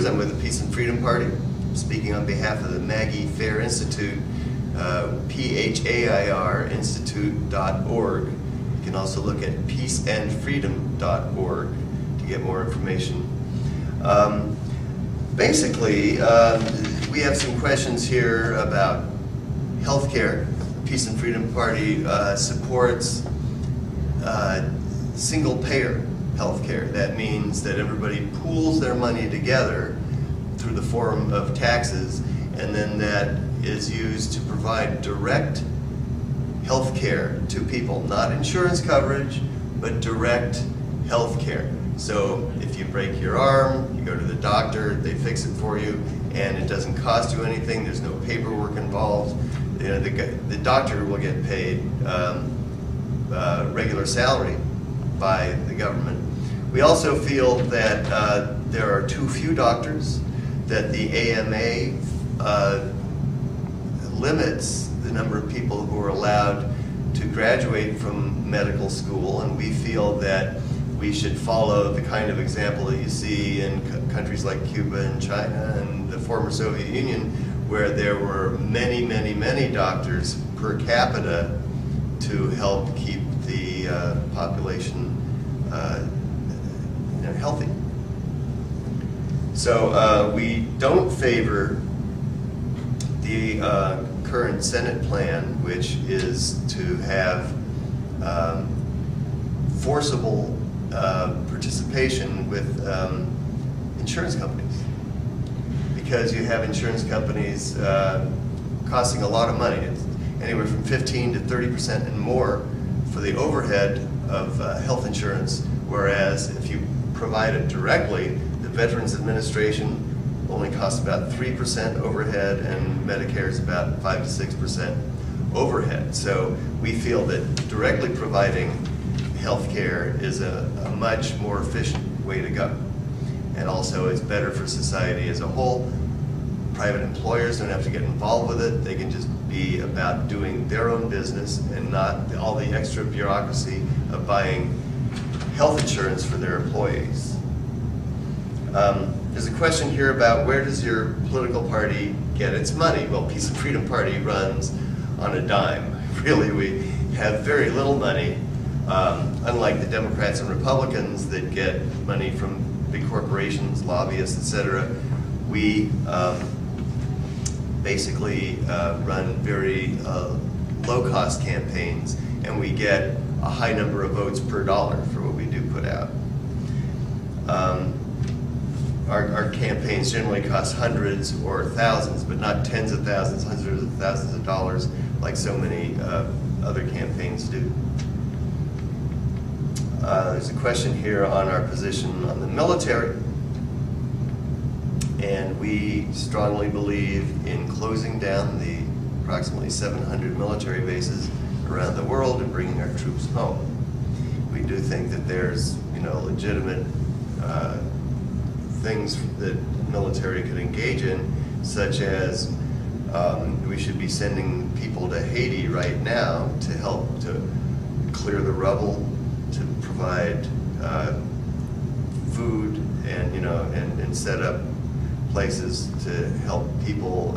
Speakers. I'm with the Peace and Freedom Party, speaking on behalf of the Maggie Fair Institute, PHAIRinstitute.org. You can also look at peaceandfreedom.org to get more information. Basically, we have some questions here about healthcare. The Peace and Freedom Party supports single-payer healthcare. That means that everybody pools their money together through the form of taxes, and then that is used to provide direct health care to people. Not insurance coverage, but direct health care. So if you break your arm, you go to the doctor, they fix it for you, and it doesn't cost you anything. There's no paperwork involved. You know, the doctor will get paid regular salary by the government. We also feel that there are too few doctors, that the AMA limits the number of people who are allowed to graduate from medical school, and we feel that we should follow the kind of example that you see in countries like Cuba and China and the former Soviet Union, where there were many, many, many doctors per capita to help keep the population healthy. So we don't favor the current Senate plan, which is to have forcible participation with insurance companies, because you have insurance companies costing a lot of money. It's anywhere from 15 to 30% and more for the overhead of health insurance, whereas if you provide it directly, the Veterans Administration only costs about 3% overhead, and Medicare is about 5 to 6% overhead. So we feel that directly providing health care is a much more efficient way to go, and also it's better for society as a whole. Private employers don't have to get involved with it. They can just be about doing their own business and not all the extra bureaucracy of buying health insurance for their employees. There's a question here about where does your political party get its money? Well, Peace and Freedom Party runs on a dime. Really, we have very little money, unlike the Democrats and Republicans that get money from big corporations, lobbyists, etc. We basically run very low-cost campaigns, and we get a high number of votes per dollar for what we do put out. Our campaigns generally cost hundreds or thousands, but not tens of thousands, hundreds of thousands of dollars like so many other campaigns do. There's a question here on our position on the military, and we strongly believe in closing down the approximately 700 military bases around the world and bringing our troops home. We do think that there's, legitimate things that the military could engage in, such as we should be sending people to Haiti right now to help to clear the rubble, to provide food, and and set up places to help people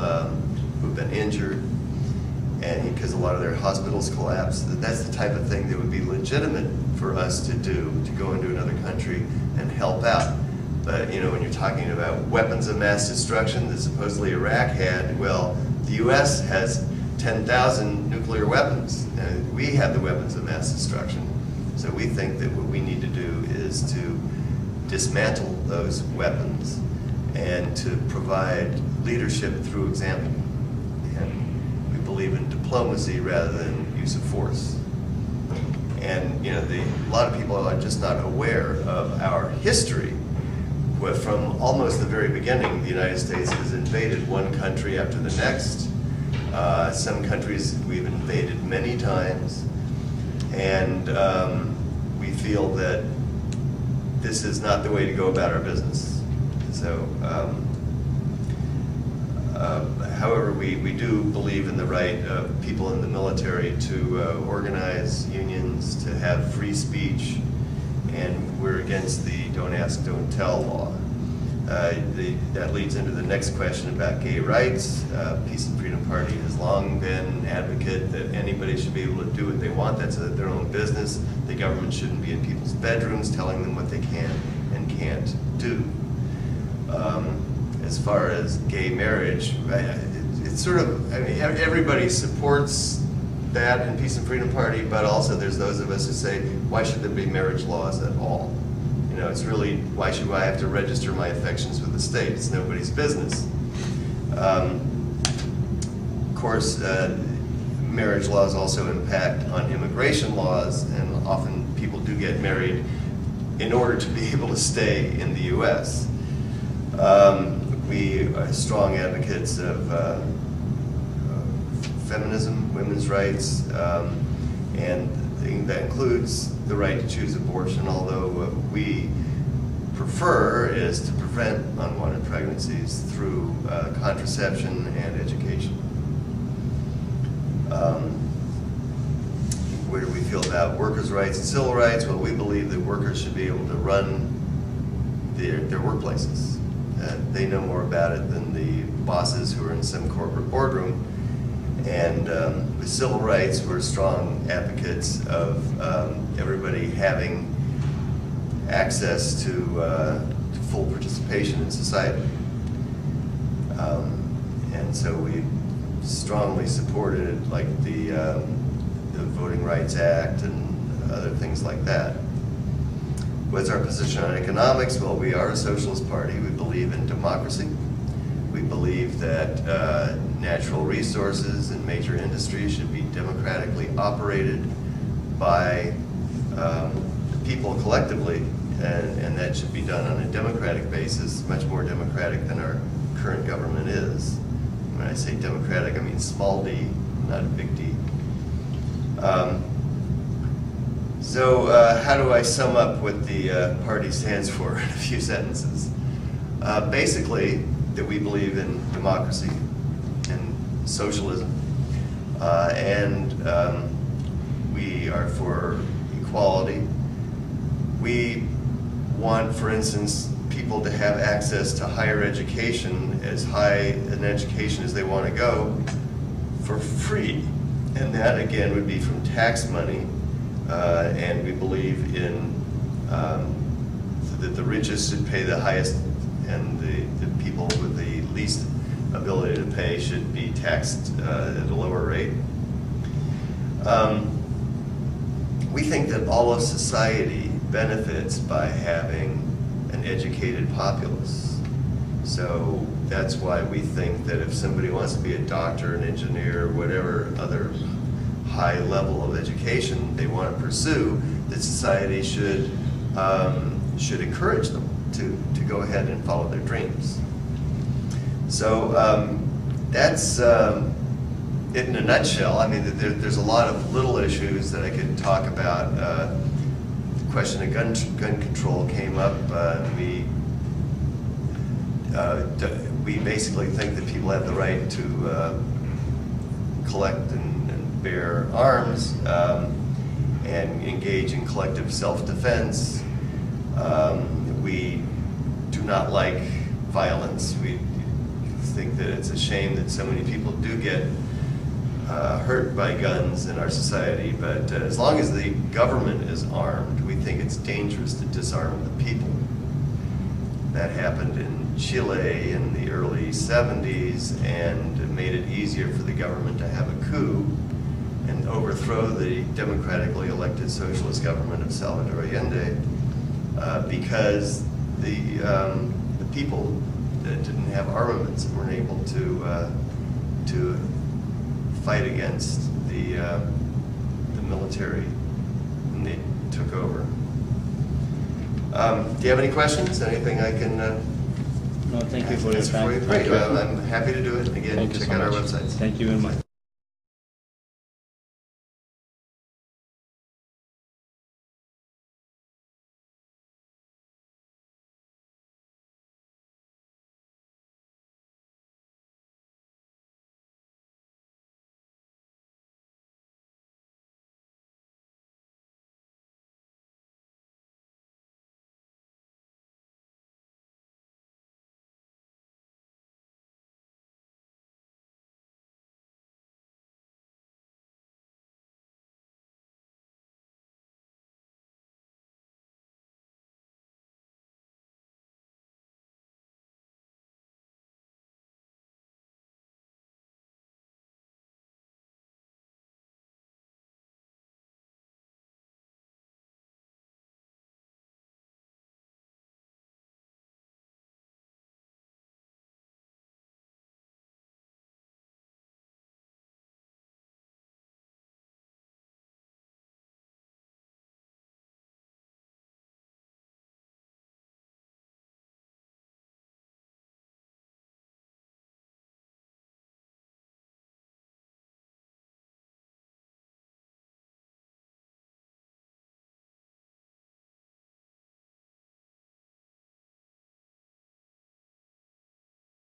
who've been injured, and because a lot of their hospitals collapsed. That's the type of thing that would be legitimate for us to do, to go into another country and help out. But when you're talking about weapons of mass destruction that supposedly Iraq had, well, the U.S. has 10,000 nuclear weapons, and we have the weapons of mass destruction. So we think that what we need to do is to dismantle those weapons and to provide leadership through example. And we believe in diplomacy rather than use of force. And a lot of people are just not aware of our history. From almost the very beginning, the United States has invaded one country after the next. Some countries we've invaded many times, and we feel that this is not the way to go about our business. So, however, we do believe in the right of people in the military to organize unions, to have free speech, and we're against the don't ask, don't tell law. That leads into the next question about gay rights. Peace and Freedom Party has long been an advocate that anybody should be able to do what they want. That's their own business. The government shouldn't be in people's bedrooms telling them what they can and can't do. As far as gay marriage, it's sort of, I mean, everybody supports that in Peace and Freedom Party, but also there's those of us who say, why should there be marriage laws at all? You know, it's really, why should I have to register my affections with the state? It's nobody's business. Of course, marriage laws also impact on immigration laws, and often people do get married in order to be able to stay in the U.S. We are strong advocates of feminism, women's rights, and that includes the right to choose abortion, although what we prefer is to prevent unwanted pregnancies through contraception and education. Where do we feel about workers' rights and civil rights? Well, we believe that workers should be able to run their workplaces. They know more about it than the bosses who are in some corporate boardroom. And with civil rights, we're strong advocates of everybody having access to full participation in society. And so we strongly supported like the Voting Rights Act and other things like that. What's our position on economics? Well, we are a socialist party. We believe in democracy. We believe that natural resources and major industries should be democratically operated by the people collectively, and that should be done on a democratic basis, much more democratic than our current government is. When I say democratic, I mean small d, not a big D. So how do I sum up what the party stands for in a few sentences? Basically, that we believe in democracy and socialism, and we are for equality. We want, for instance, people to have access to higher education, as high an education as they want to go, for free. And that, again, would be from tax money. And we believe in that the richest should pay the highest, and the people with the least ability to pay should be taxed at a lower rate. We think that all of society benefits by having an educated populace. So that's why we think that if somebody wants to be a doctor, an engineer, whatever other high level of education they want to pursue, that society should encourage them to go ahead and follow their dreams. So that's it in a nutshell. I mean, there's a lot of little issues that I could talk about. The question of gun control came up. We basically think that people have the right to collect and bear arms and engage in collective self-defense. We do not like violence. We think that it's a shame that so many people do get hurt by guns in our society, but as long as the government is armed, we think it's dangerous to disarm the people. That happened in Chile in the early 70s, and it made it easier for the government to have a coup and overthrow the democratically elected socialist government of Salvador Allende because the people that didn't have armaments weren't able to fight against the military when they took over. Do you have any questions? Anything I can? No, thank you for your time. Great. I'm happy to do it. Again, check out our websites. Thank you very much.